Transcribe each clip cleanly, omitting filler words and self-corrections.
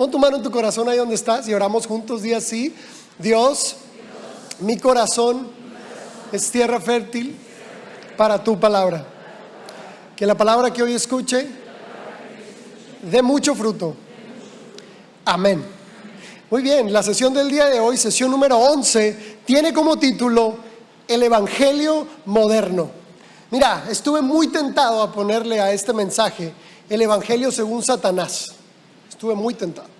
Pon tu mano en tu corazón ahí donde estás y oramos juntos, di así: Dios, mi corazón es tierra fértil para tu palabra. Que la palabra que hoy escuche dé mucho fruto. Amén. Muy bien, la sesión del día de hoy, sesión número 11, tiene como título El Evangelio Moderno. Mira, estuve muy tentado a ponerle a este mensaje el Evangelio según Satanás. Estuve muy tentado.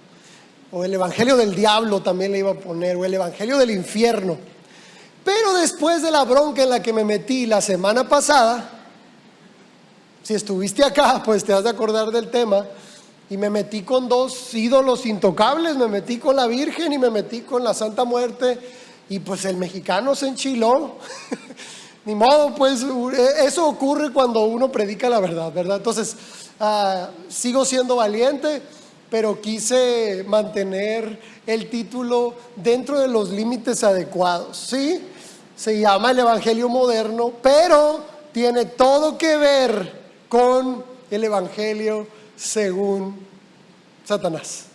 O el Evangelio del diablo también le iba a poner, o el Evangelio del infierno. Pero después de la bronca en la que me metí la semana pasada, si estuviste acá, pues te has de acordar del tema, y me metí con dos ídolos intocables, me metí con la Virgen y me metí con la Santa Muerte, y pues el mexicano se enchiló. Ni modo, pues eso ocurre cuando uno predica la verdad, ¿verdad? Entonces, sigo siendo valiente, pero quise mantener el título dentro de los límites adecuados, ¿sí? Se llama el Evangelio Moderno, pero tiene todo que ver con el Evangelio según Satanás,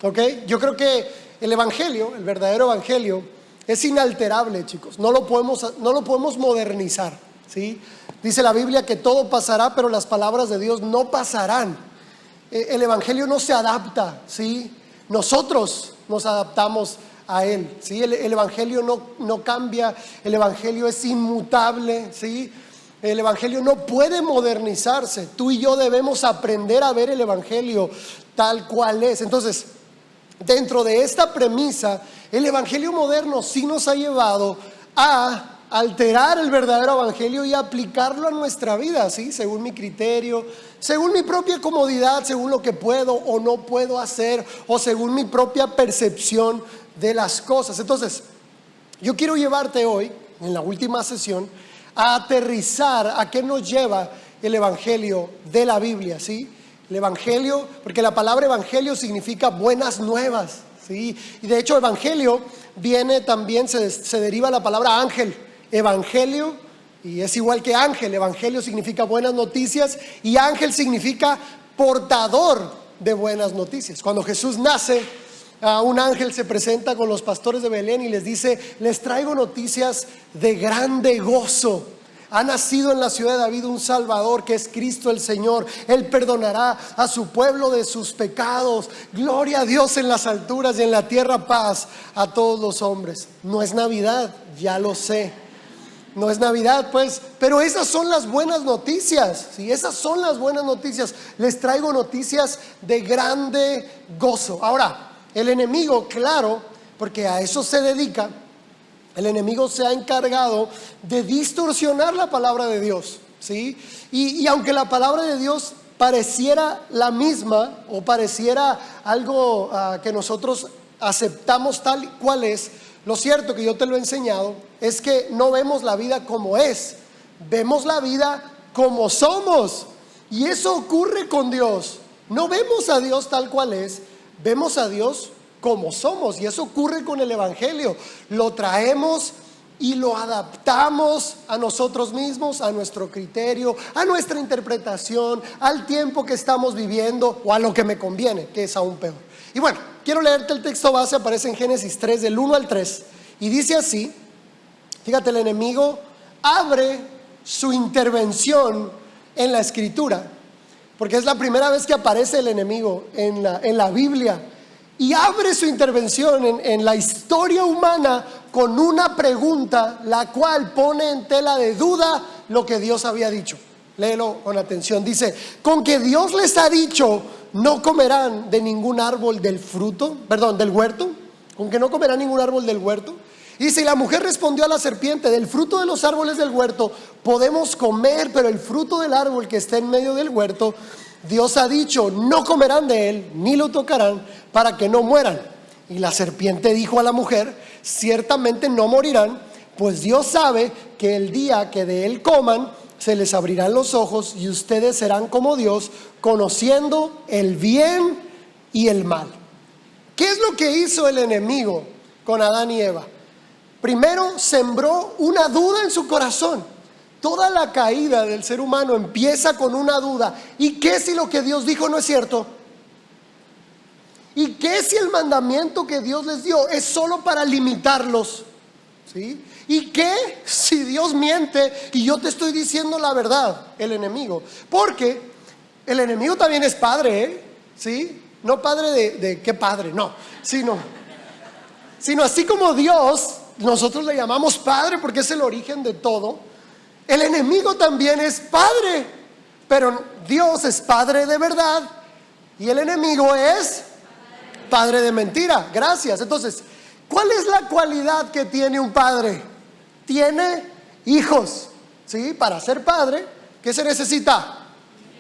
¿ok? Yo creo que el Evangelio, el verdadero Evangelio, es inalterable, chicos. No lo podemos modernizar, ¿sí? Dice la Biblia que todo pasará, pero las palabras de Dios no pasarán. El Evangelio no se adapta, ¿sí? Nosotros nos adaptamos a Él, ¿sí? El Evangelio no cambia, el Evangelio es inmutable, ¿sí? El Evangelio no puede modernizarse. Tú y yo debemos aprender a ver el Evangelio tal cual es. Entonces, dentro de esta premisa, el Evangelio moderno sí nos ha llevado a alterar el verdadero Evangelio y aplicarlo a nuestra vida, ¿sí? Según mi criterio, según mi propia comodidad, según lo que puedo o no puedo hacer, o según mi propia percepción de las cosas. Entonces, yo quiero llevarte hoy, en la última sesión, a aterrizar a qué nos lleva el Evangelio de la Biblia, ¿sí? El Evangelio, porque la palabra Evangelio significa buenas nuevas, ¿sí? Y de hecho Evangelio viene también, se deriva la palabra ángel, Evangelio, y es igual que ángel. Evangelio significa buenas noticias y ángel significa portador de buenas noticias. Cuando Jesús nace, un ángel se presenta con los pastores de Belén y les dice: les traigo noticias de grande gozo. Ha nacido en la ciudad de David un Salvador, que es Cristo el Señor. Él perdonará a su pueblo de sus pecados. Gloria a Dios en las alturas y en la tierra paz a todos los hombres. No es Navidad, ya lo sé. No es Navidad, pues, pero esas son las buenas noticias, ¿sí? Esas son las buenas noticias. Les traigo noticias de grande gozo. Ahora, el enemigo, claro, porque a eso se dedica, el enemigo se ha encargado de distorsionar la palabra de Dios, ¿sí? Y aunque la palabra de Dios pareciera la misma o pareciera algo que nosotros aceptamos tal cual es, lo cierto, que yo te lo he enseñado, es que no vemos la vida como es, vemos la vida como somos. Y eso ocurre con Dios. No vemos a Dios tal cual es, vemos a Dios como somos. Y eso ocurre con el Evangelio. Lo traemos y lo adaptamos a nosotros mismos, a nuestro criterio, a nuestra interpretación, al tiempo que estamos viviendo o a lo que me conviene, que es aún peor. Y bueno, quiero leerte el texto base, aparece en Génesis 3, del 1 al 3, y dice así. Fíjate, el enemigo abre su intervención en la Escritura, porque es la primera vez que aparece el enemigo en la Biblia, y abre su intervención en la historia humana con una pregunta, la cual pone en tela de duda lo que Dios había dicho. Léelo con atención. Dice: con que Dios les ha dicho, no comerán de ningún árbol del huerto. Con que no comerán ningún árbol del huerto. Y dice: y la mujer respondió a la serpiente: del fruto de los árboles del huerto podemos comer, pero el fruto del árbol que está en medio del huerto, Dios ha dicho, no comerán de él, ni lo tocarán, para que no mueran. Y la serpiente dijo a la mujer: ciertamente no morirán, pues Dios sabe que el día que de él coman, se les abrirán los ojos y ustedes serán como Dios, conociendo el bien y el mal. ¿Qué es lo que hizo el enemigo con Adán y Eva? Primero, sembró una duda en su corazón. Toda la caída del ser humano empieza con una duda. ¿Y qué si lo que Dios dijo no es cierto? ¿Y qué si el mandamiento que Dios les dio es solo para limitarlos? ¿Sí? ¿Y qué si Dios miente y yo te estoy diciendo la verdad, el enemigo? Porque el enemigo también es padre, ¿eh? ¿Sí? No padre de qué padre, no, sino así como Dios, nosotros le llamamos padre porque es el origen de todo. El enemigo también es padre, pero Dios es padre de verdad y el enemigo es padre de mentira. Gracias. Entonces, ¿cuál es la cualidad que tiene un padre? Tiene hijos, ¿sí? Para ser padre, ¿qué se necesita?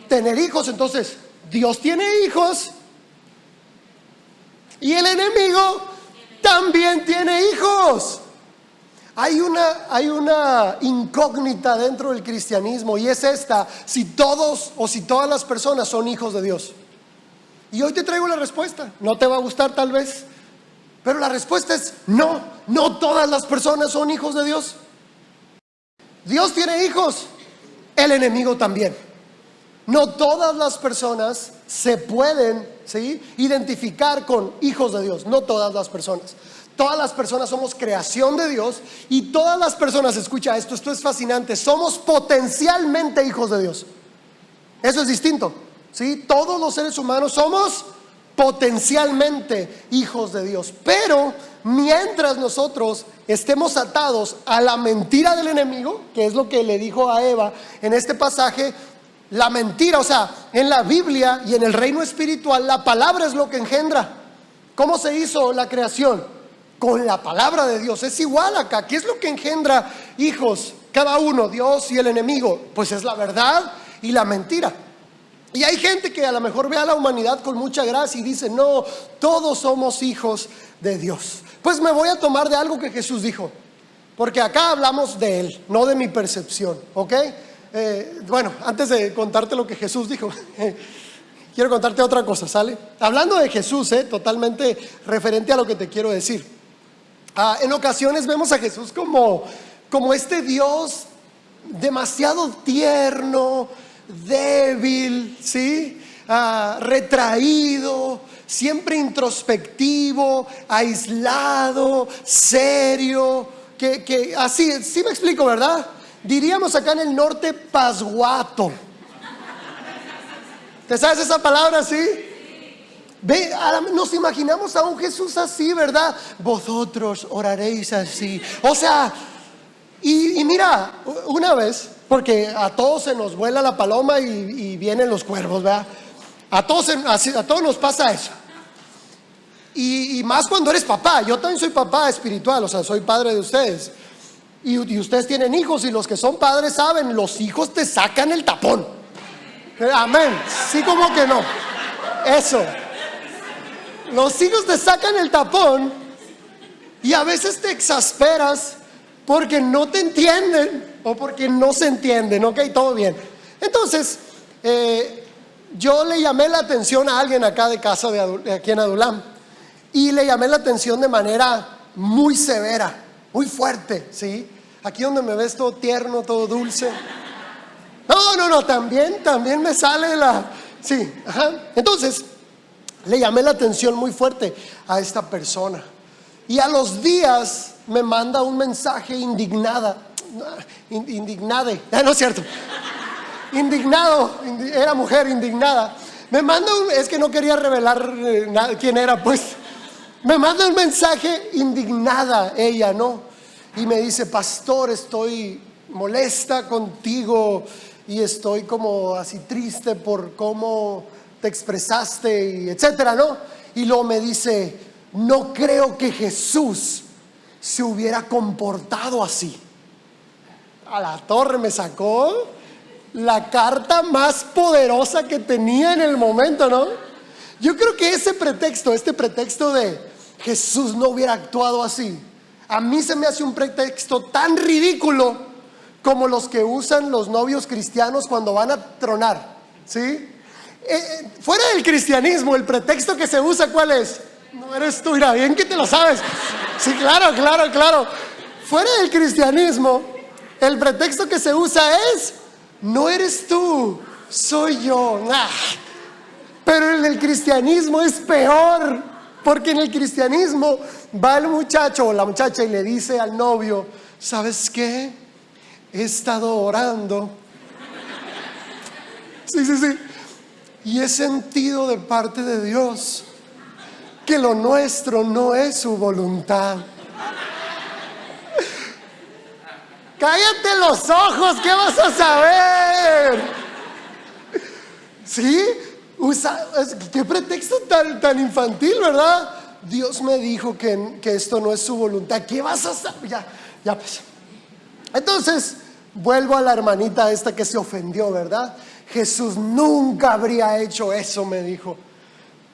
Tener hijos. Entonces, Dios tiene hijos y el enemigo también tiene hijos. Hay una incógnita dentro del cristianismo y es esta: si todos o si todas las personas son hijos de Dios. Y hoy te traigo la respuesta. No te va a gustar tal vez, pero la respuesta es no. No todas las personas son hijos de Dios. Dios tiene hijos, el enemigo también. No todas las personas se pueden, ¿sí?, identificar con hijos de Dios. No todas las personas. Todas las personas somos creación de Dios y todas las personas, escucha esto es fascinante, somos potencialmente hijos de Dios. Eso es distinto, ¿sí? Todos los seres humanos somos potencialmente hijos de Dios. Pero mientras nosotros estemos atados a la mentira del enemigo, que es lo que le dijo a Eva en este pasaje, la mentira, o sea, en la Biblia y en el reino espiritual, la palabra es lo que engendra. ¿Cómo se hizo la creación? Con la palabra de Dios. Es igual acá. ¿Qué es lo que engendra hijos? Cada uno, Dios y el enemigo. Pues es la verdad y la mentira. Y hay gente que a lo mejor ve a la humanidad con mucha gracia y dice: no, todos somos hijos de Dios. Pues me voy a tomar de algo que Jesús dijo, porque acá hablamos de Él, no de mi percepción, ¿ok? Bueno, antes de contarte lo que Jesús dijo, quiero contarte otra cosa, ¿sale? Hablando de Jesús, totalmente referente a lo que te quiero decir. En ocasiones vemos a Jesús como este Dios demasiado tierno, débil, ¿sí? Retraído, siempre introspectivo, aislado, serio, que así, sí me explico, ¿verdad? Diríamos acá en el norte, pasguato. ¿Te sabes esa palabra, sí? Ve, nos imaginamos a un Jesús así, ¿verdad? Vosotros oraréis así. O sea, y mira, una vez, porque a todos se nos vuela la paloma y vienen los cuervos, ¿verdad? A todos nos pasa eso. Y más cuando eres papá. Yo también soy papá espiritual, o sea, soy padre de ustedes. Y ustedes tienen hijos, y los que son padres saben, los hijos te sacan el tapón. Amén. Sí, como que no. Eso. Los hijos te sacan el tapón y a veces te exasperas porque no te entienden o porque no se entienden, ok, todo bien. Entonces, yo le llamé la atención a alguien acá de casa, de aquí en Adulam, y le llamé la atención de manera muy severa, muy fuerte, ¿sí? Aquí donde me ves todo tierno, todo dulce. No, también me sale sí, ajá. Entonces, le llamé la atención muy fuerte a esta persona. Y a los días me manda un mensaje indignado. No es cierto. Indignado, era mujer indignada. Me manda es que no quería revelar quién era, pues. Me manda un mensaje indignada ella, ¿no? Y me dice: pastor, estoy molesta contigo y estoy como así triste por cómo te expresaste y etcétera, ¿no? Y luego me dice: no creo que Jesús se hubiera comportado así. A la torre, me sacó la carta más poderosa que tenía en el momento, ¿no? Yo creo que este pretexto de Jesús no hubiera actuado así, a mí se me hace un pretexto tan ridículo como los que usan los novios cristianos cuando van a tronar, ¿sí? Fuera del cristianismo, el pretexto que se usa, ¿cuál es? No eres tú, mira, bien que te lo sabes. Sí, claro. Fuera del cristianismo, el pretexto que se usa es: no eres tú, soy yo. Pero en el cristianismo es peor, porque en el cristianismo va el muchacho o la muchacha y le dice al novio: ¿sabes qué? He estado orando. Sí. Y he sentido de parte de Dios que lo nuestro no es su voluntad. Cállate los ojos, ¿qué vas a saber? ¿Sí? Qué pretexto tan infantil, ¿verdad? Dios me dijo que esto no es su voluntad. ¿Qué vas a saber? Ya pues. Entonces, vuelvo a la hermanita esta que se ofendió, ¿verdad? Jesús nunca habría hecho eso, me dijo.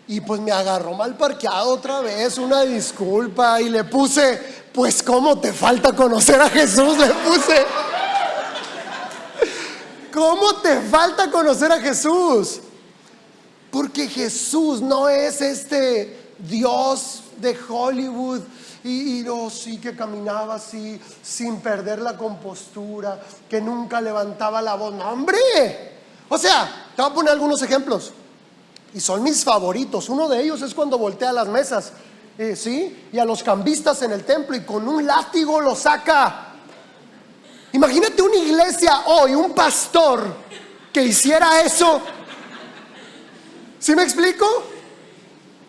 Y pues me agarró mal parqueado otra vez, una disculpa. Y le puse: pues ¿cómo te falta conocer a Jesús? Le puse: ¿cómo te falta conocer a Jesús? Porque Jesús no es este Dios de Hollywood y sí, que caminaba así sin perder la compostura, que nunca levantaba la voz. ¡No, hombre! O sea, te voy a poner algunos ejemplos y son mis favoritos. Uno de ellos es cuando voltea las mesas, ¿sí? Y a los cambistas en el templo y con un látigo lo saca. Imagínate una iglesia hoy, un pastor que hiciera eso. ¿Sí me explico?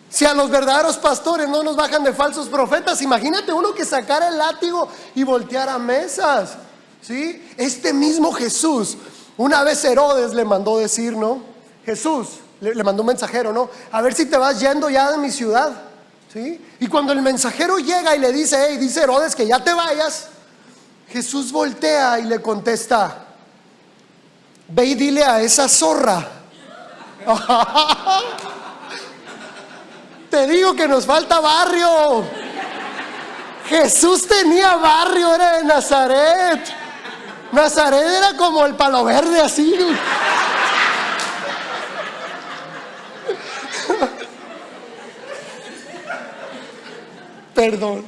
Si a los verdaderos pastores no nos bajan de falsos profetas, imagínate uno que sacara el látigo y volteara mesas, ¿sí? Este mismo Jesús, una vez Herodes le mandó decir, ¿no? Jesús le mandó un mensajero, ¿no? A ver si te vas yendo ya de mi ciudad, ¿sí? Y cuando el mensajero llega y le dice: hey, dice Herodes que ya te vayas, Jesús voltea y le contesta: ve y dile a esa zorra. Te digo que nos falta barrio. Jesús tenía barrio, era de Nazaret. Nazaret era como el Palo Verde, así. Perdón.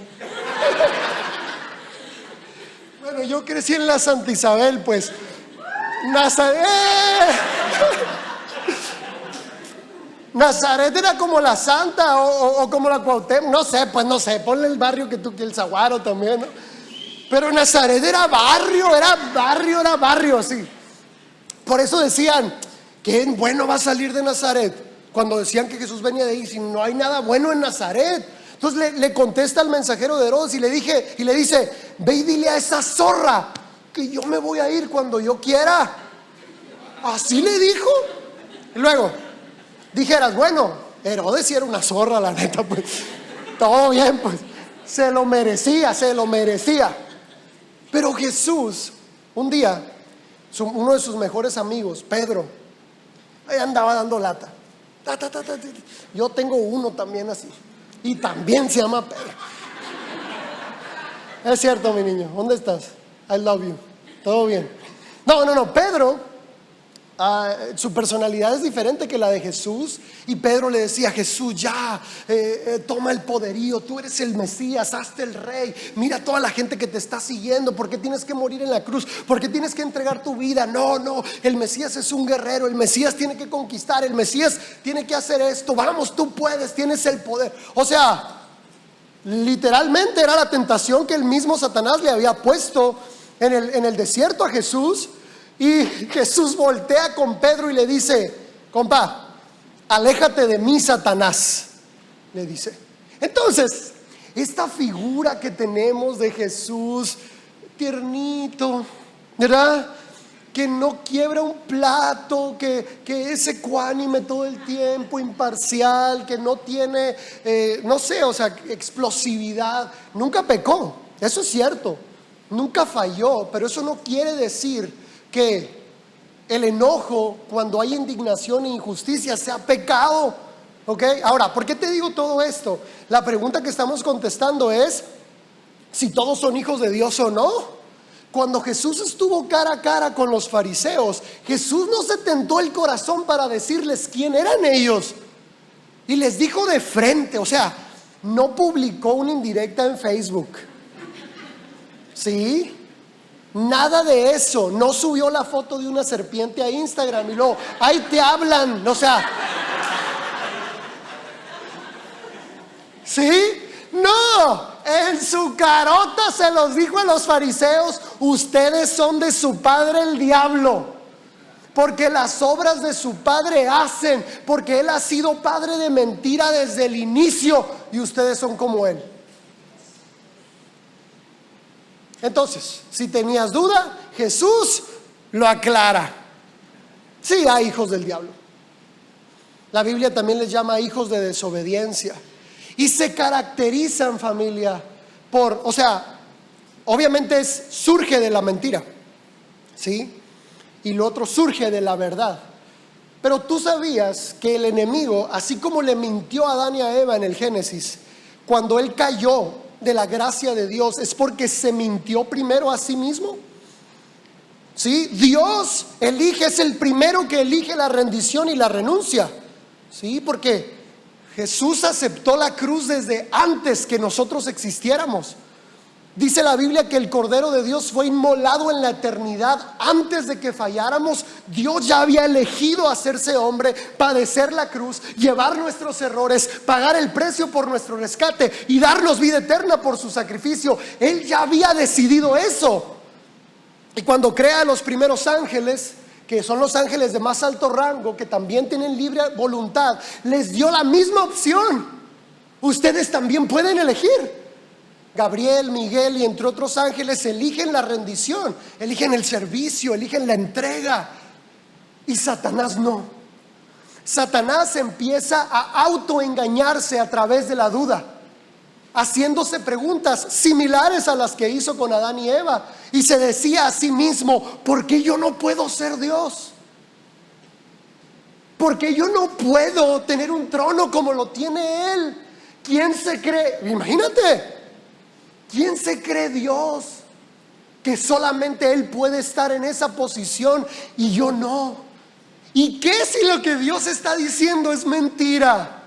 Bueno, yo crecí en la Santa Isabel, pues. Nazaret. Nazaret era como la Santa o como la Cuauhtémoc, no sé, ponle el barrio que el Zaguaro también, ¿no? Pero Nazaret era barrio, sí. Por eso decían: qué bueno va a salir de Nazaret. Cuando decían que Jesús venía de ahí, si no hay nada bueno en Nazaret. Entonces le contesta al mensajero de Herodes y le dice: ve y dile a esa zorra que yo me voy a ir cuando yo quiera. Así le dijo. Y luego dijeras: bueno, Herodes sí era una zorra, la neta, pues todo bien, pues se lo merecía. Pero Jesús, un día, uno de sus mejores amigos, Pedro, ahí andaba dando lata. Yo tengo uno también así, y también se llama Pedro. Es cierto, mi niño, ¿dónde estás? I love you. Todo bien. No, Pedro, su personalidad es diferente que la de Jesús. Y Pedro le decía: Jesús, ya, toma el poderío, tú eres el Mesías, hazte el rey. Mira toda la gente que te está siguiendo. ¿Por qué tienes que morir en la cruz? ¿Por qué tienes que entregar tu vida? No, el Mesías es un guerrero, el Mesías tiene que conquistar, el Mesías tiene que hacer esto. Vamos, tú puedes, tienes el poder. O sea, literalmente era la tentación que el mismo Satanás le había puesto en el desierto a Jesús. Y Jesús voltea con Pedro y le dice: compa, aléjate de mí, Satanás, le dice. Entonces, esta figura que tenemos de Jesús tiernito, ¿verdad? Que no quiebra un plato, que es ecuánime todo el tiempo, imparcial, que no tiene, no sé, o sea, explosividad. Nunca pecó, eso es cierto, nunca falló, pero eso no quiere decir que el enojo, cuando hay indignación e injusticia, sea pecado. ¿Ok? Ahora, ¿por qué te digo todo esto? La pregunta que estamos contestando es si todos son hijos de Dios o no. Cuando Jesús estuvo cara a cara con los fariseos, Jesús no se tentó el corazón para decirles quién eran ellos, y les dijo de frente. O sea, no publicó una indirecta en Facebook, ¿sí? Nada de eso. No subió la foto de una serpiente a Instagram y luego ahí te hablan. O sea, ¿Sí? No, en su carota se los dijo a los fariseos: ustedes son de su padre el diablo, porque las obras de su padre hacen, porque él ha sido padre de mentira desde el inicio y ustedes son como él. Entonces, si tenías duda, Jesús lo aclara. Sí, hay hijos del diablo. La Biblia también les llama hijos de desobediencia. Y se caracterizan, familia, por, obviamente surge de la mentira, ¿sí? Y lo otro surge de la verdad. Pero tú sabías que el enemigo, así como le mintió a Adán y a Eva en el Génesis, cuando él cayó de la gracia de Dios, es porque se mintió primero a sí mismo. ¿Sí? Dios es el primero que elige la rendición y la renuncia. ¿Sí? Porque Jesús aceptó la cruz desde antes que nosotros existiéramos. Dice la Biblia que el Cordero de Dios fue inmolado en la eternidad antes de que falláramos. Dios ya había elegido hacerse hombre, padecer la cruz, llevar nuestros errores, pagar el precio por nuestro rescate y darnos vida eterna por su sacrificio. Él ya había decidido eso. Y cuando crea a los primeros ángeles, que son los ángeles de más alto rango, que también tienen libre voluntad, les dio la misma opción. Ustedes también pueden elegir. Gabriel, Miguel y entre otros ángeles eligen la rendición, eligen el servicio, eligen la entrega. Y Satanás no. Satanás empieza a autoengañarse a través de la duda, haciéndose preguntas similares a las que hizo con Adán y Eva. Y se decía a sí mismo: ¿por qué yo no puedo ser Dios? ¿Por qué yo no puedo tener un trono como lo tiene Él? ¿Quién se cree? Imagínate. ¿Quién se cree Dios? Que solamente Él puede estar en esa posición y yo no. ¿Y qué si lo que Dios está diciendo es mentira?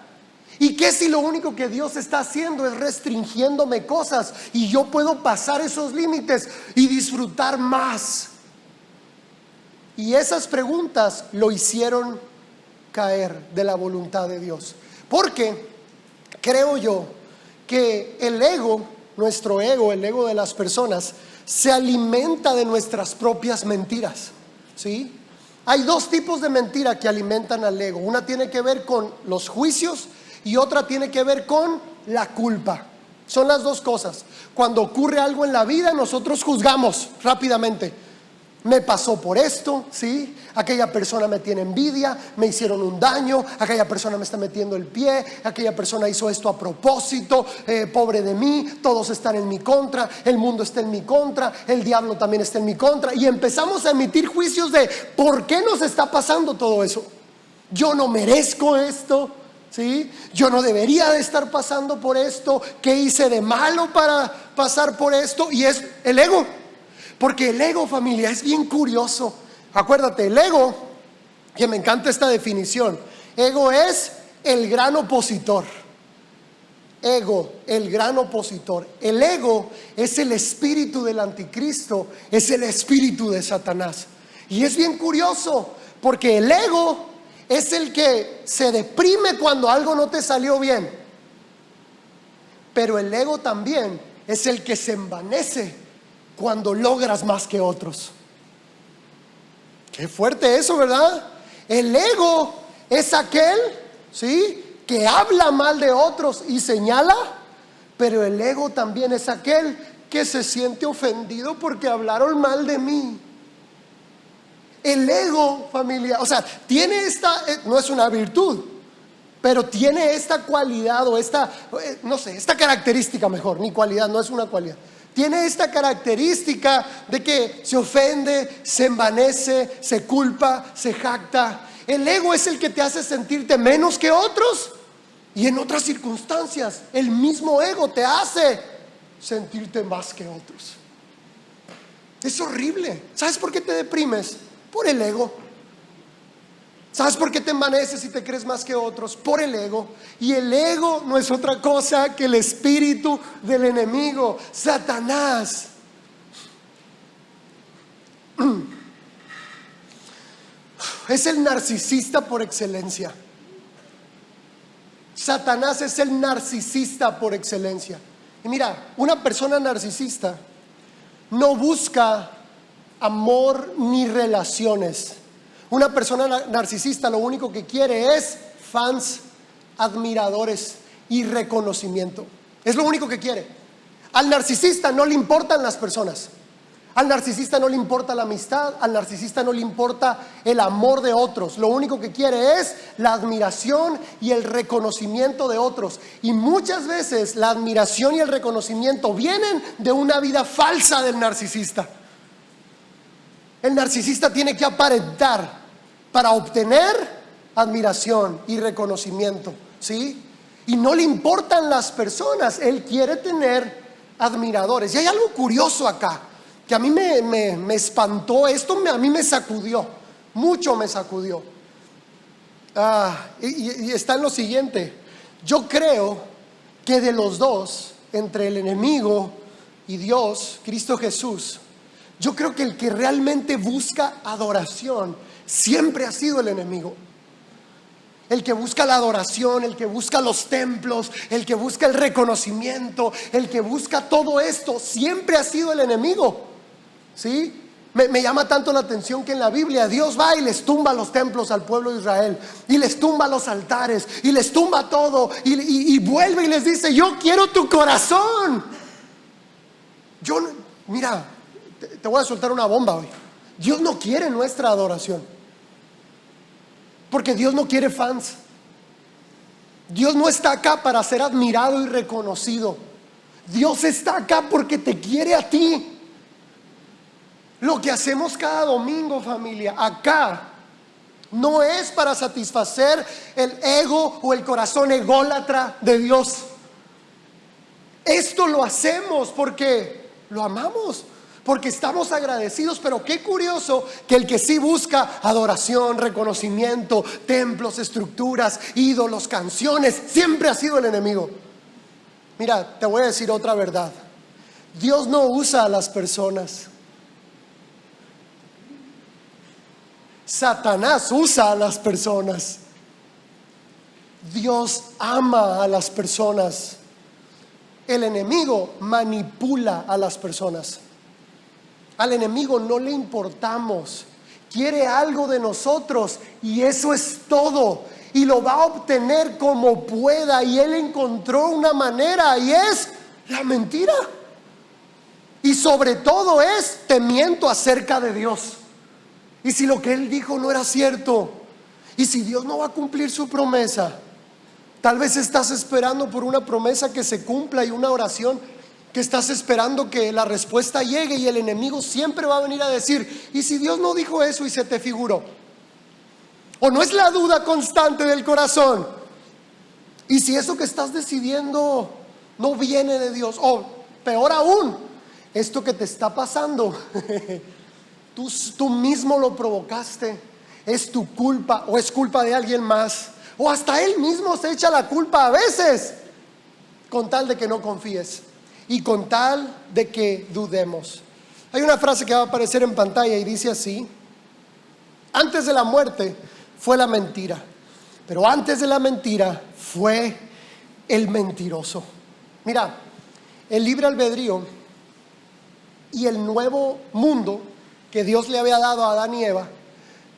¿Y qué si lo único que Dios está haciendo es restringiéndome cosas y yo puedo pasar esos límites y disfrutar más? Y esas preguntas lo hicieron caer de la voluntad de Dios. Porque creo yo que el ego, nuestro ego, el ego de las personas, se alimenta de nuestras propias mentiras, ¿sí? Hay dos tipos de mentira que alimentan al ego. Una tiene que ver con los juicios y otra tiene que ver con la culpa. Son las dos cosas. Cuando ocurre algo en la vida, nosotros juzgamos rápidamente. Me pasó por esto, ¿sí? Aquella persona me tiene envidia, me hicieron un daño, aquella persona me está metiendo el pie, aquella persona hizo esto a propósito, pobre de mí, todos están en mi contra, el mundo está en mi contra, el diablo también está en mi contra. Y empezamos a emitir juicios de ¿por qué nos está pasando todo eso? Yo no merezco esto, ¿sí? Yo no debería de estar pasando por esto. ¿Qué hice de malo para pasar por esto? Y es el ego. Porque el ego, familia, es bien curioso. Acuérdate, el ego, que me encanta esta definición. Ego es el gran opositor. Ego, el gran opositor. El ego es el espíritu del anticristo, es el espíritu de Satanás. Y es bien curioso, porque el ego es el que se deprime cuando algo no te salió bien. Pero el ego también es el que se envanece cuando logras más que otros. Qué fuerte eso, ¿verdad? El ego es aquel, ¿sí?, que habla mal de otros y señala, pero el ego también es aquel que se siente ofendido porque hablaron mal de mí. El ego, familia, tiene esta, no es una virtud, pero tiene esta cualidad o esta característica, mejor, ni cualidad, no es una cualidad. Tiene esta característica de que se ofende, se envanece, se culpa, se jacta. El ego es el que te hace sentirte menos que otros. Y en otras circunstancias, el mismo ego te hace sentirte más que otros. Es horrible. ¿Sabes por qué te deprimes? Por el ego. ¿Sabes por qué te envaneces y te crees más que otros? Por el ego. Y el ego no es otra cosa que el espíritu del enemigo, Satanás. Es el narcisista por excelencia. Satanás es el narcisista por excelencia. Y mira, una persona narcisista no busca amor ni relaciones. Una persona narcisista lo único que quiere es fans, admiradores y reconocimiento. Es lo único que quiere. Al narcisista no le importan las personas. Al narcisista no le importa la amistad. Al narcisista no le importa el amor de otros. Lo único que quiere es la admiración y el reconocimiento de otros. Y muchas veces la admiración y el reconocimiento vienen de una vida falsa del narcisista. El narcisista tiene que aparentar para obtener admiración y reconocimiento, ¿sí? Y no le importan las personas. Él quiere tener admiradores. Y hay algo curioso acá que a mí me espantó. Esto a mí me sacudió, mucho me sacudió. Y está en lo siguiente. Yo creo que de los dos, entre el enemigo y Dios, Cristo Jesús, yo creo que el que realmente busca adoración siempre ha sido el enemigo. El que busca la adoración, el que busca los templos, el que busca el reconocimiento, el que busca todo esto, siempre ha sido el enemigo, ¿sí? Me llama tanto la atención que en la Biblia Dios va y les tumba los templos al pueblo de Israel, y les tumba los altares, y les tumba todo, y vuelve y les dice: yo quiero tu corazón. Mira, te voy a soltar una bomba hoy. Dios no quiere nuestra adoración, porque Dios no quiere fans. Dios no está acá para ser admirado y reconocido. Dios está acá porque te quiere a ti. Lo que hacemos cada domingo, familia, acá no es para satisfacer el ego o el corazón ególatra de Dios. Esto lo hacemos porque lo amamos, porque estamos agradecidos. Pero qué curioso que el que sí busca adoración, reconocimiento, templos, estructuras, ídolos, canciones, siempre ha sido el enemigo. Mira, te voy a decir otra verdad. Dios no usa a las personas. Satanás usa a las personas. Dios ama a las personas. El enemigo manipula a las personas. Al enemigo no le importamos. Quiere algo de nosotros y eso es todo. Y lo va a obtener como pueda. Y él encontró una manera, y es la mentira. Y sobre todo es: te miento acerca de Dios. Y si lo que él dijo no era cierto, y si Dios no va a cumplir su promesa, tal vez estás esperando por una promesa que se cumpla y una oración que estás esperando que la respuesta llegue, y el enemigo siempre va a venir a decir: ¿y si Dios no dijo eso y se te figuró? ¿O no es la duda constante del corazón? ¿Y si eso que estás decidiendo no viene de Dios? O peor aún, esto que te está pasando tú mismo lo provocaste, es tu culpa o es culpa de alguien más, o hasta él mismo se echa la culpa a veces, con tal de que no confíes y con tal de que dudemos. Hay una frase que va a aparecer en pantalla y dice así: antes de la muerte fue la mentira, pero antes de la mentira fue el mentiroso. Mira, el libre albedrío y el nuevo mundo que Dios le había dado a Adán y Eva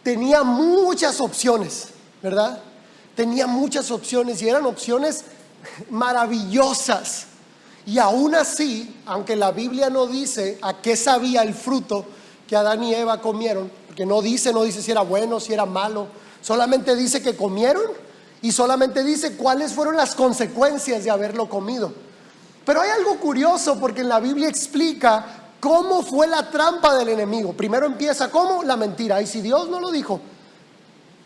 tenía muchas opciones, ¿verdad? Tenía muchas opciones, y eran opciones maravillosas. Y aún así, aunque la Biblia no dice a qué sabía el fruto que Adán y Eva comieron, porque no dice si era bueno, si era malo, solamente dice que comieron, y solamente dice cuáles fueron las consecuencias de haberlo comido. Pero hay algo curioso, porque en la Biblia explica cómo fue la trampa del enemigo. Primero empieza como la mentira. Y si Dios no lo dijo,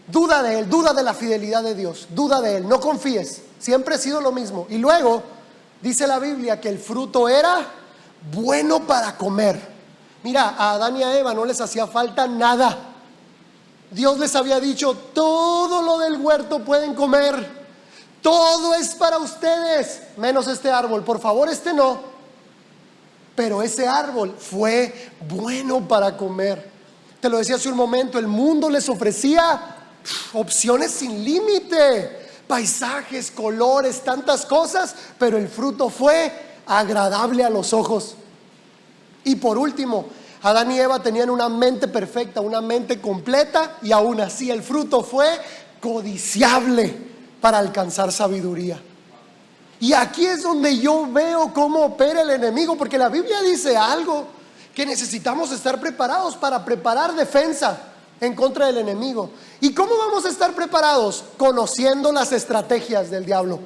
duda de él, duda de la fidelidad de Dios, duda de él, no confíes, siempre ha sido lo mismo. Y luego dice la Biblia que el fruto era bueno para comer. Mira, a Adán y a Eva no les hacía falta nada. Dios les había dicho: todo lo del huerto pueden comer, todo es para ustedes, menos este árbol, por favor, este no. Pero ese árbol fue bueno para comer. Te lo decía hace un momento, el mundo les ofrecía opciones sin límite, paisajes, colores, tantas cosas, pero el fruto fue agradable a los ojos. Y por último, Adán y Eva tenían una mente perfecta, una mente completa, y aún así el fruto fue codiciable para alcanzar sabiduría. Y aquí es donde yo veo cómo opera el enemigo, porque la Biblia dice algo, que necesitamos estar preparados para preparar defensa en contra del enemigo. ¿Y cómo vamos a estar preparados? Conociendo las estrategias del diablo.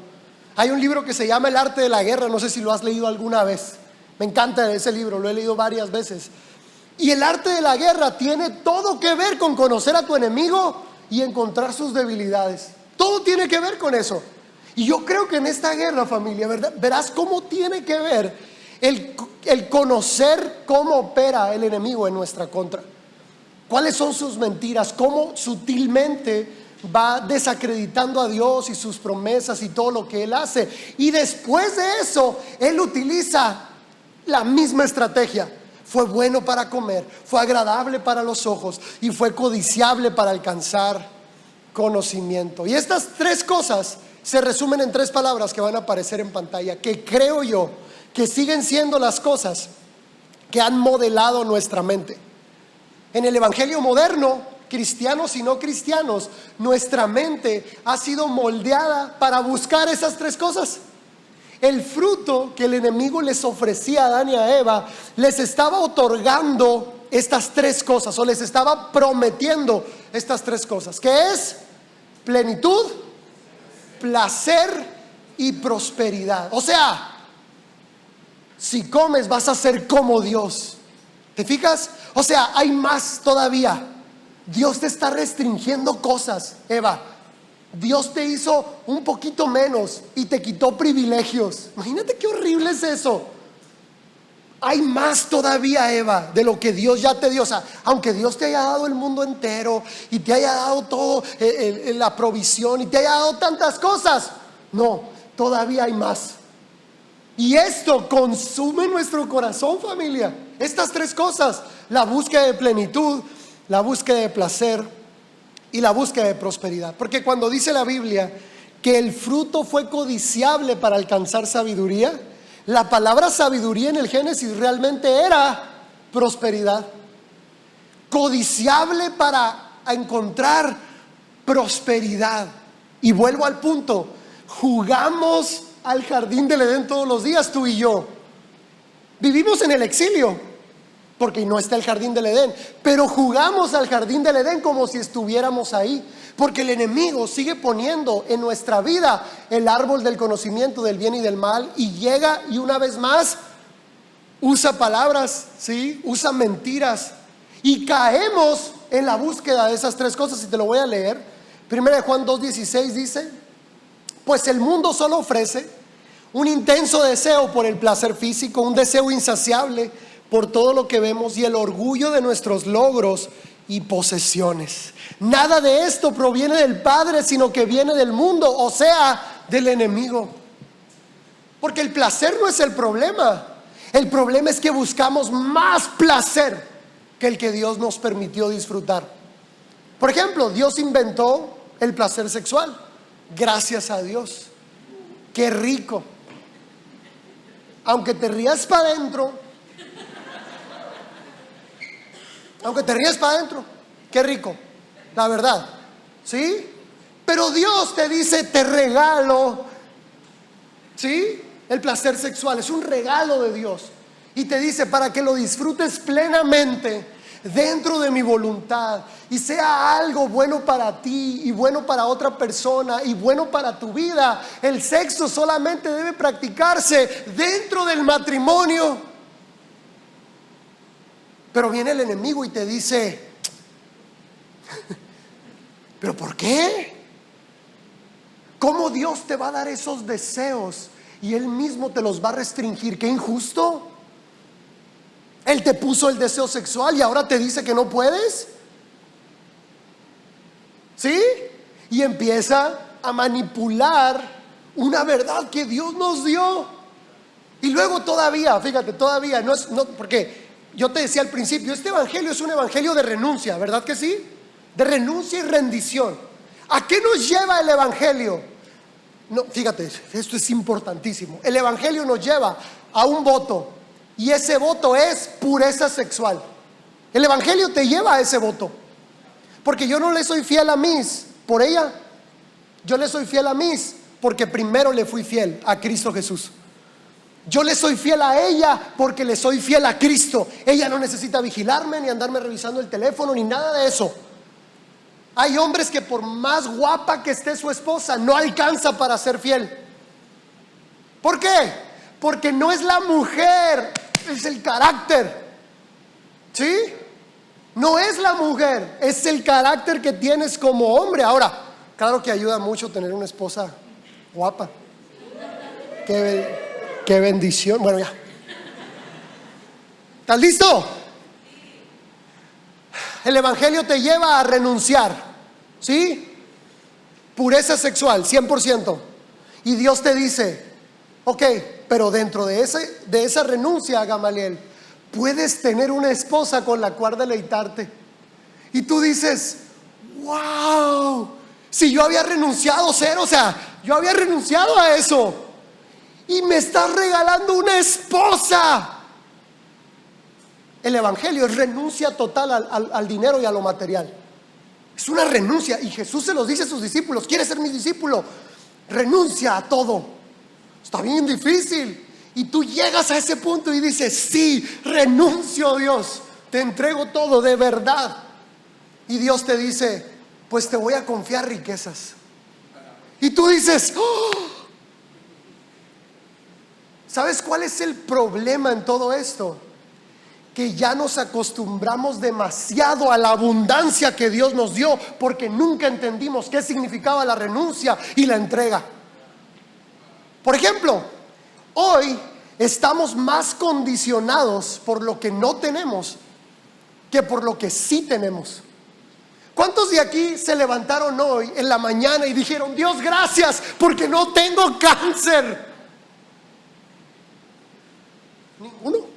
Hay un libro que se llama El arte de la guerra, no sé si lo has leído alguna vez. Me encanta ese libro, lo he leído varias veces. Y el arte de la guerra tiene todo que ver con conocer a tu enemigo y encontrar sus debilidades. Todo tiene que ver con eso. Y yo creo que en esta guerra, familia, ¿verdad? Verás cómo tiene que ver el conocer cómo opera el enemigo en nuestra contra. ¿Cuáles son sus mentiras? ¿Cómo sutilmente va desacreditando a Dios y sus promesas y todo lo que Él hace? Y después de eso, Él utiliza la misma estrategia. Fue bueno para comer, fue agradable para los ojos y fue codiciable para alcanzar conocimiento. Y estas tres cosas se resumen en tres palabras que van a aparecer en pantalla, que creo yo que siguen siendo las cosas que han modelado nuestra mente. En el evangelio moderno, cristianos y no cristianos, nuestra mente ha sido moldeada para buscar esas tres cosas. El fruto que el enemigo les ofrecía a Adán y a Eva les estaba otorgando estas tres cosas, o les estaba prometiendo estas tres cosas, que es plenitud, placer y prosperidad. O sea, si comes vas a ser como Dios. ¿Te fijas? O sea, hay más todavía. Dios te está restringiendo cosas, Eva. Dios te hizo un poquito menos y te quitó privilegios. Imagínate qué horrible es eso. Hay más todavía, Eva, de lo que Dios ya te dio. O sea, aunque Dios te haya dado el mundo entero y te haya dado todo, la provisión, y te haya dado tantas cosas, no, todavía hay más. Y esto consume nuestro corazón, familia. Estas tres cosas: la búsqueda de plenitud, la búsqueda de placer y la búsqueda de prosperidad. Porque cuando dice la Biblia que el fruto fue codiciable para alcanzar sabiduría, la palabra sabiduría en el Génesis realmente era prosperidad. Codiciable para encontrar prosperidad. Y vuelvo al punto: jugamos al jardín del Edén todos los días, tú y yo. Vivimos en el exilio porque no está el jardín del Edén, pero jugamos al jardín del Edén como si estuviéramos ahí, porque el enemigo sigue poniendo en nuestra vida el árbol del conocimiento del bien y del mal, y llega y una vez más usa palabras, ¿sí? Usa mentiras, y caemos en la búsqueda de esas tres cosas. Y te lo voy a leer. 1 Juan 2:16 dice: pues el mundo solo ofrece un intenso deseo por el placer físico, un deseo insaciable por todo lo que vemos y el orgullo de nuestros logros y posesiones. Nada de esto proviene del Padre, sino que viene del mundo, o sea, del enemigo. Porque el placer no es el problema. El problema es que buscamos más placer que el que Dios nos permitió disfrutar. Por ejemplo, Dios inventó el placer sexual. Gracias a Dios. Qué rico. Aunque te rías para adentro, qué rico, la verdad, ¿sí? Pero Dios te dice: te regalo, ¿sí? El placer sexual es un regalo de Dios, y te dice para que lo disfrutes plenamente dentro de mi voluntad, y sea algo bueno para ti y bueno para otra persona y bueno para tu vida. El sexo solamente debe practicarse dentro del matrimonio. Pero viene el enemigo y te dice: ¿pero por qué? ¿Cómo Dios te va a dar esos deseos y Él mismo te los va a restringir? ¡Qué injusto! Él te puso el deseo sexual y ahora te dice que no puedes. ¿Sí? Y empieza a manipular una verdad que Dios nos dio. Y luego todavía, fíjate, todavía no, porque yo te decía al principio, este evangelio es un evangelio de renuncia, ¿verdad que sí? De renuncia y rendición. ¿A qué nos lleva el evangelio? No, fíjate, esto es importantísimo. El evangelio nos lleva a un voto, y ese voto es pureza sexual. El evangelio te lleva a ese voto, porque yo no le soy fiel a Miss por ella. Yo le soy fiel a Miss porque primero le fui fiel a Cristo Jesús. Yo le soy fiel a ella porque le soy fiel a Cristo. Ella no necesita vigilarme, ni andarme revisando el teléfono, ni nada de eso. Hay hombres que por más guapa que esté su esposa, no alcanza para ser fiel. ¿Por qué? Porque no es la mujer, es el carácter. ¿Sí? No es la mujer, es el carácter que tienes como hombre. Ahora, claro que ayuda mucho tener una esposa guapa. Qué bendición. Bueno, ya. ¿Estás listo? El evangelio te lleva a renunciar, ¿sí? Pureza sexual, 100%. Y Dios te dice, ok, pero dentro de esa renuncia, Gamaliel, puedes tener una esposa con la cual deleitarte. Y tú dices, wow, si yo había renunciado a ser, o sea, yo había renunciado a eso, y me estás regalando una esposa. El evangelio es renuncia total al dinero y a lo material. Es una renuncia, y Jesús se los dice a sus discípulos: ¿quieres ser mi discípulo? Renuncia a todo. Está bien difícil, y tú llegas a ese punto y dices: sí, renuncio, Dios, te entrego todo de verdad. Y Dios te dice: pues te voy a confiar riquezas. Y tú dices: oh. ¿Sabes cuál es el problema en todo esto? Que ya nos acostumbramos demasiado a la abundancia que Dios nos dio, porque nunca entendimos qué significaba la renuncia y la entrega. Por ejemplo, hoy estamos más condicionados por lo que no tenemos que por lo que sí tenemos. ¿Cuántos de aquí se levantaron hoy en la mañana y dijeron: Dios, gracias porque no tengo cáncer? Ninguno.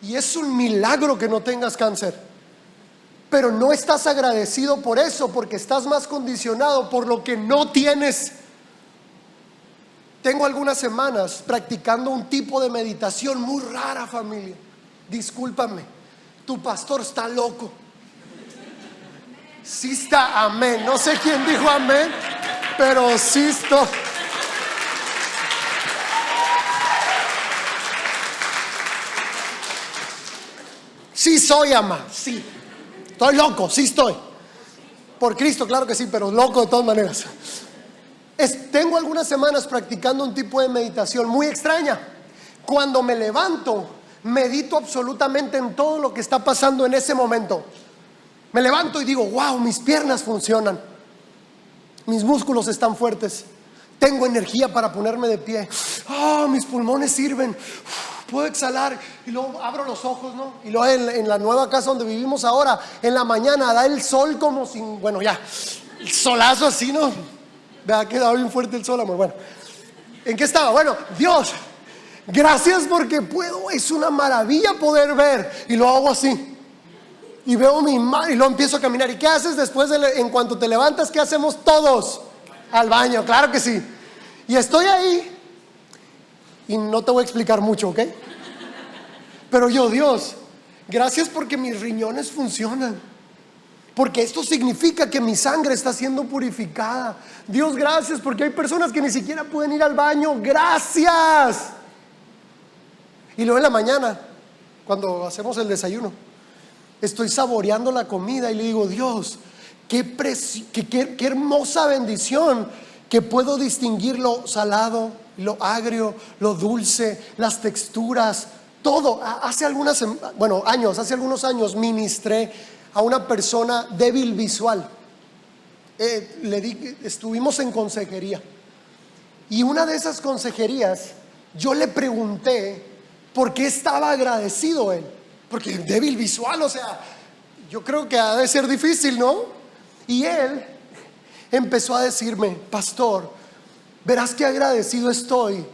Y es un milagro que no tengas cáncer, pero no estás agradecido por eso, porque estás más condicionado por lo que no tienes. Tengo algunas semanas practicando un tipo de meditación muy rara, familia. Discúlpame, tu pastor está loco. Sí está, amén. No sé quién dijo amén, pero sí está. Sí soy, ama, sí. Estoy loco, sí estoy. Por Cristo, claro que sí, pero loco de todas maneras. Tengo algunas semanas practicando un tipo de meditación muy extraña. Cuando me levanto, medito absolutamente en todo lo que está pasando en ese momento. Me levanto y digo: wow, mis piernas funcionan, mis músculos están fuertes, tengo energía para ponerme de pie. Mis pulmones sirven, puedo exhalar. Y luego abro los ojos, ¿no? Y luego en la nueva casa donde vivimos ahora, en la mañana da el sol como sin, bueno, ya, el solazo así, ¿no? Me ha quedado bien fuerte el sol, amor. Bueno, ¿en qué estaba? Bueno, Dios, gracias porque puedo, es una maravilla poder ver. Y lo hago así, y veo mi mano, y luego empiezo a caminar. ¿Y qué haces después en cuanto te levantas? ¿Qué hacemos todos? Al baño, claro que sí. Y estoy ahí, y no te voy a explicar mucho, ¿ok? Pero yo: Dios, gracias porque mis riñones funcionan, porque esto significa que mi sangre está siendo purificada. Dios, gracias porque hay personas que ni siquiera pueden ir al baño. Gracias. Y luego en la mañana, cuando hacemos el desayuno, estoy saboreando la comida y le digo: Dios, qué hermosa bendición que puedo distinguir lo salado, lo agrio, lo dulce, las texturas, todo. Hace algunos años ministré a una persona débil visual. Estuvimos en consejería, y una de esas consejerías yo le pregunté por qué estaba agradecido él, porque débil visual, o sea, yo creo que ha de ser difícil, ¿no? Y él empezó a decirme: pastor, verás qué agradecido estoy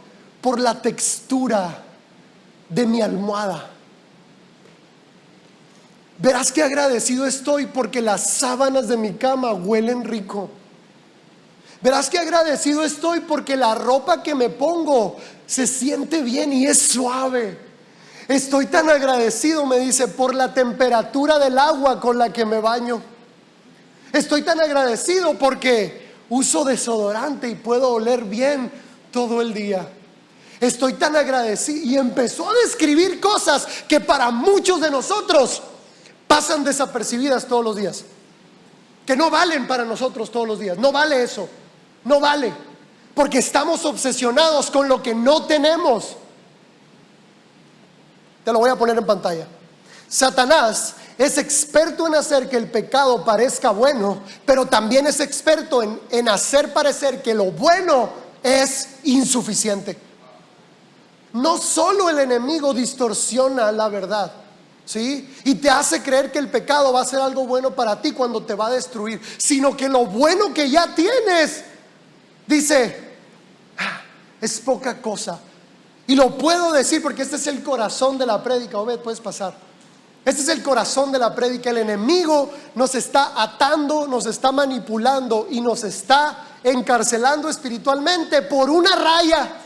por la textura de mi almohada. Verás qué agradecido estoy porque las sábanas de mi cama huelen rico. Verás que agradecido estoy porque la ropa que me pongo se siente bien y es suave. Estoy tan agradecido, me dice, por la temperatura del agua con la que me baño. Estoy tan agradecido porque uso desodorante y puedo oler bien todo el día. Estoy tan agradecido. Y empezó a describir cosas que para muchos de nosotros pasan desapercibidas todos los días, que no valen para nosotros todos los días. No vale eso, no vale, porque estamos obsesionados con lo que no tenemos. Te lo voy a poner en pantalla. Satanás es experto en hacer que el pecado parezca bueno, pero también es experto en hacer parecer que lo bueno es insuficiente. No solo el enemigo distorsiona la verdad, ¿sí? Y te hace creer que el pecado va a ser algo bueno para ti cuando te va a destruir, sino que lo bueno que ya tienes, dice, es poca cosa. Y lo puedo decir porque este es el corazón de la prédica. Obed, puedes pasar. Este es el corazón de la prédica. El enemigo nos está atando, nos está manipulando y nos está encarcelando espiritualmente por una raya.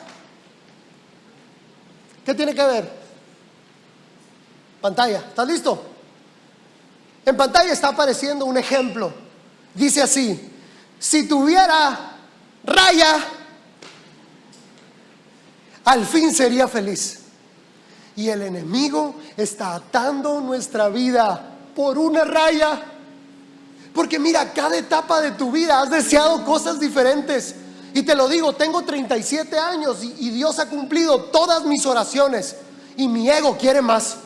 ¿Qué tiene que ver? Pantalla, ¿estás listo? En pantalla está apareciendo un ejemplo. Dice así: si tuviera raya, al fin sería feliz. Y el enemigo está atando nuestra vida por una raya. Porque mira, cada etapa de tu vida has deseado cosas diferentes. Y te lo digo, tengo 37 años y Dios ha cumplido todas mis oraciones. Y mi ego quiere más.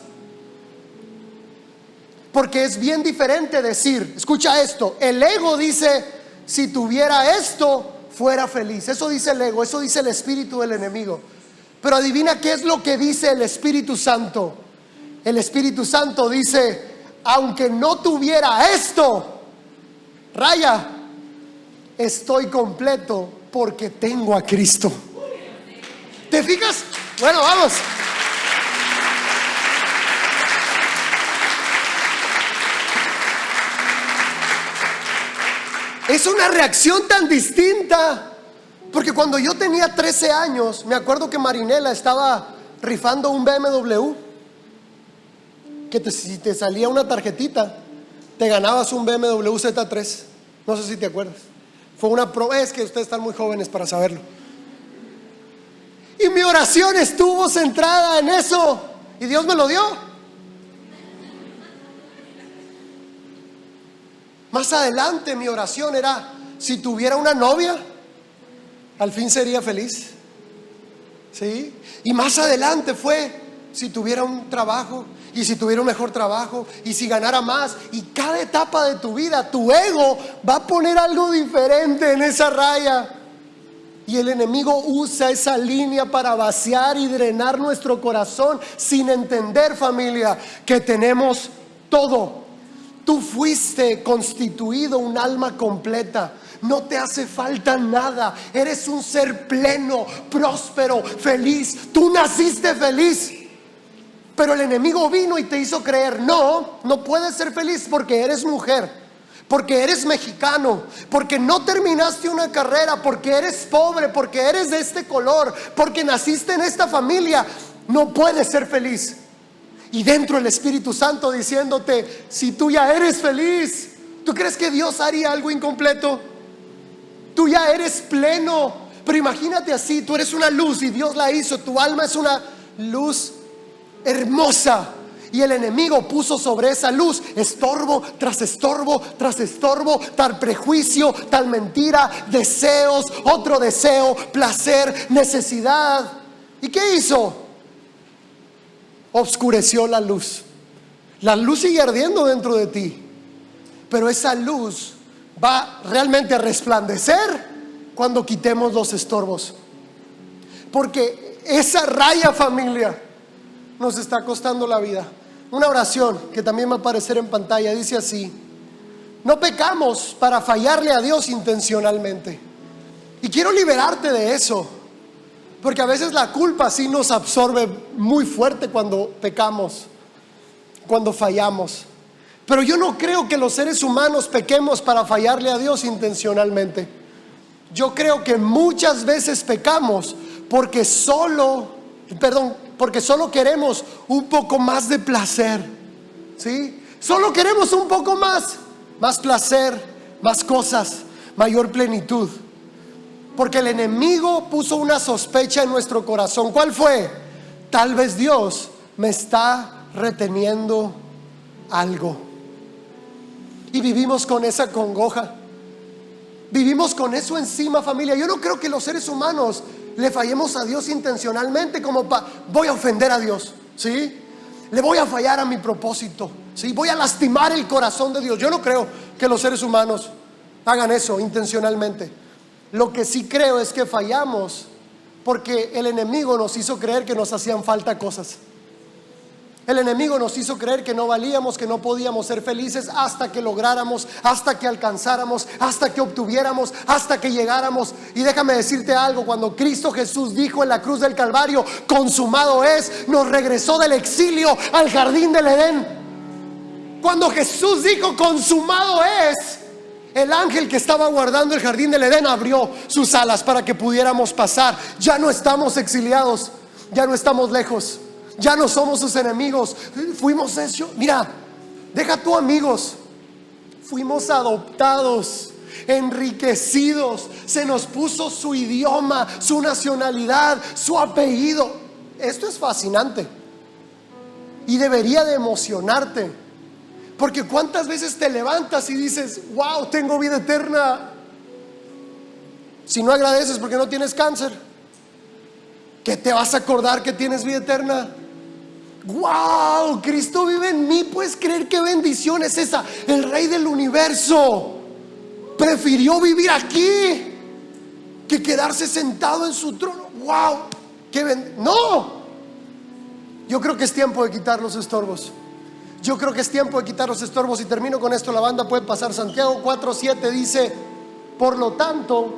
Porque es bien diferente decir, escucha esto, el ego dice, si tuviera esto, fuera feliz. Eso dice el ego, eso dice el espíritu del enemigo. Pero adivina qué es lo que dice el Espíritu Santo. El Espíritu Santo dice, aunque no tuviera esto, raya, estoy completo porque tengo a Cristo. ¿Te fijas? Bueno, vamos. Es una reacción tan distinta. Porque cuando yo tenía 13 años, me acuerdo que Marinela estaba rifando un BMW, que si te salía una tarjetita, te ganabas un BMW Z3. No sé si te acuerdas. Fue una prueba, es que ustedes están muy jóvenes para saberlo. Y mi oración estuvo centrada en eso, y Dios me lo dio. Más adelante mi oración era, si tuviera una novia, al fin sería feliz. ¿Sí? Y más adelante fue, si tuviera un trabajo, y si tuviera un mejor trabajo, y si ganara más. Y cada etapa de tu vida, tu ego va a poner algo diferente en esa raya. Y el enemigo usa esa línea para vaciar y drenar nuestro corazón, sin entender, familia, que tenemos todo. Tú fuiste constituido un alma completa. No te hace falta nada. Eres un ser pleno, próspero, feliz. Tú naciste feliz. Pero el enemigo vino y te hizo creer, no puedes ser feliz porque eres mujer, porque eres mexicano, porque no terminaste una carrera, porque eres pobre, porque eres de este color, porque naciste en esta familia. No puedes ser feliz. Y dentro el Espíritu Santo diciéndote, si tú ya eres feliz, ¿tú crees que Dios haría algo incompleto? Tú ya eres pleno. Pero imagínate así, tú eres una luz y Dios la hizo. Tu alma es una luz hermosa. Y el enemigo puso sobre esa luz estorbo tras estorbo tras estorbo, tal prejuicio, tal mentira, deseos, otro deseo, placer, necesidad. ¿Y qué hizo? Obscureció la luz. La luz sigue ardiendo dentro de ti, pero esa luz va realmente a resplandecer cuando quitemos los estorbos. Porque esa raya, familia, nos está costando la vida. Una oración que también va a aparecer en pantalla dice así: no pecamos para fallarle a Dios intencionalmente. Y quiero liberarte de eso, porque a veces la culpa sí nos absorbe muy fuerte cuando pecamos, cuando fallamos. Pero yo no creo que los seres humanos pequemos para fallarle a Dios intencionalmente. Yo creo que muchas veces pecamos porque solo queremos un poco más de placer, ¿sí? Solo queremos un poco más placer, más cosas, mayor plenitud. Porque el enemigo puso una sospecha en nuestro corazón. ¿Cuál fue? Tal vez Dios me está reteniendo algo. Y vivimos con esa congoja. Vivimos con eso encima, familia. Yo no creo que los seres humanos le fallemos a Dios intencionalmente, como voy a ofender a Dios, ¿sí? Le voy a fallar a mi propósito, ¿sí? Voy a lastimar el corazón de Dios. Yo no creo que los seres humanos hagan eso intencionalmente. Lo que sí creo es que fallamos porque el enemigo nos hizo creer que nos hacían falta cosas. El enemigo nos hizo creer que no valíamos, que no podíamos ser felices hasta que lográramos, hasta que alcanzáramos, hasta que obtuviéramos, hasta que llegáramos. Y déjame decirte algo: cuando Cristo Jesús dijo en la cruz del Calvario, consumado es, nos regresó del exilio al jardín del Edén. Cuando Jesús dijo consumado es, el ángel que estaba guardando el jardín del Edén abrió sus alas para que pudiéramos pasar. Ya no estamos exiliados, ya no estamos lejos, ya no somos sus enemigos. Fuimos hechos, mira, deja tú amigos, fuimos adoptados, enriquecidos. Se nos puso su idioma, su nacionalidad, su apellido. Esto es fascinante y debería de emocionarte. Porque cuántas veces te levantas y dices, wow, tengo vida eterna. Si no agradeces porque no tienes cáncer, ¿qué te vas a acordar que tienes vida eterna? Wow, Cristo vive en mí. ¿Puedes creer qué bendición es esa? El Rey del universo prefirió vivir aquí que quedarse sentado en su trono. Wow, no. Yo creo que es tiempo de quitar los estorbos. Yo creo que es tiempo de quitar los estorbos. Y termino con esto, la banda puede pasar. Santiago 4:7 dice: por lo tanto,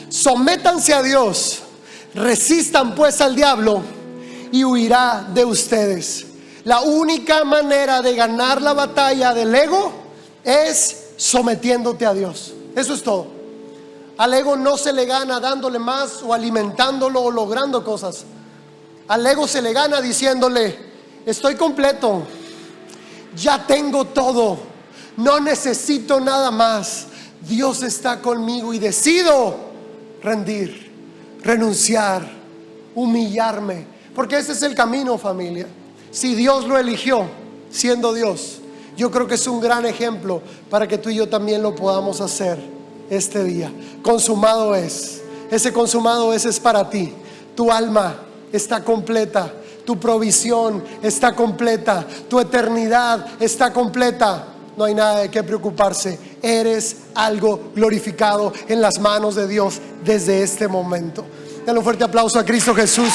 sométanse a Dios, resistan pues al diablo y huirá de ustedes. La única manera de ganar la batalla del ego es sometiéndote a Dios. Eso es todo. Al ego no se le gana dándole más o alimentándolo o logrando cosas. Al ego se le gana diciéndole: estoy completo, ya tengo todo, no necesito nada más. Dios está conmigo y decido rendir, renunciar, humillarme. Porque ese es el camino, familia. Si Dios lo eligió siendo Dios, yo creo que es un gran ejemplo para que tú y yo también lo podamos hacer este día. Consumado es. Ese consumado es para ti. Tu alma está completa, tu provisión está completa, tu eternidad está completa. No hay nada de qué preocuparse. Eres algo glorificado en las manos de Dios desde este momento. Dale un fuerte aplauso a Cristo Jesús.